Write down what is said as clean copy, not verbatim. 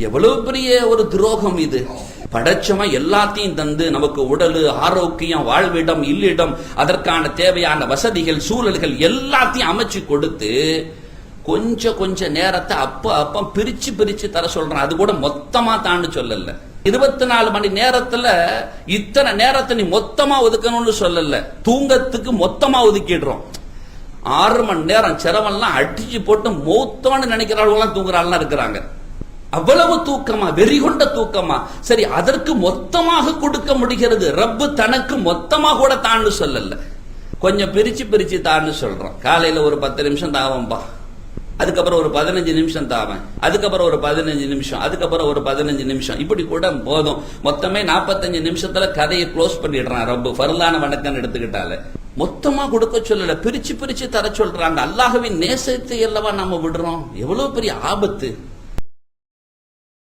எவ்வளவு பெரிய ஒரு துரோகம் இது. படைச்சவன் எல்லாத்தையும் தந்து நமக்கு உடல் ஆரோக்கியம், வாழ்விடம், இல்லிடம், அதற்கான தேவையான வசதிகள், சூழல்கள் எல்லாத்தையும் அமைச்சு கொடுத்து கொஞ்ச நேரத்தை அப்ப பிரிச்சு பிரிச்சு தர சொல்றான். அது கூட மொத்தமா தான்னு சொல்லல. 24 மணி நேரத்துல இத்தனை நேரத்தை நீ மொத்தமா ஒதுக்கணும்னு சொல்லல. தூங்கத்துக்கு மொத்தமா ஒதுக்கிடுறோம். 6 மணி நேரம் செலவெல்லாம் அடிச்சு போட்டு மௌத்தம்னு நினைக்கிறாள் தூங்குறாள் இருக்கிறாங்க. அவ்வளவு தூக்கமா, வெறி கொண்ட தூக்கமா? சரி, அதற்கு மொத்தமாக கொடுக்க முடிகிறது. ரப்பு தனக்கு மொத்தமா கூட தான்னு சொல்லல, கொஞ்சம் பிரிச்சு பிரிச்சு தான்னு சொல்றான். காலையில ஒரு 10 நிமிஷம் தாவம்பா, அதுக்கப்புறம் ஒரு 15 நிமிஷம் தாவன், அதுக்கப்புறம் ஒரு 15 நிமிஷம், அதுக்கப்புறம் ஒரு 15 நிமிஷம், இப்படி கூட போதும். மொத்தமே 45 நிமிஷத்துல கதையை க்ளோஸ் பண்ணிடுறான் ரப்பு. ஃபர்லான வணக்கம் எடுத்துக்கிட்டால மொத்தமா கொடுக்க சொல்லல, பிரிச்சு பிரிச்சு தர சொல்றாங்க. அல்லாஹ்வின் நேசத்தை அல்லவா நாம விடுறோம். எவ்வளவு பெரிய ஆபத்து.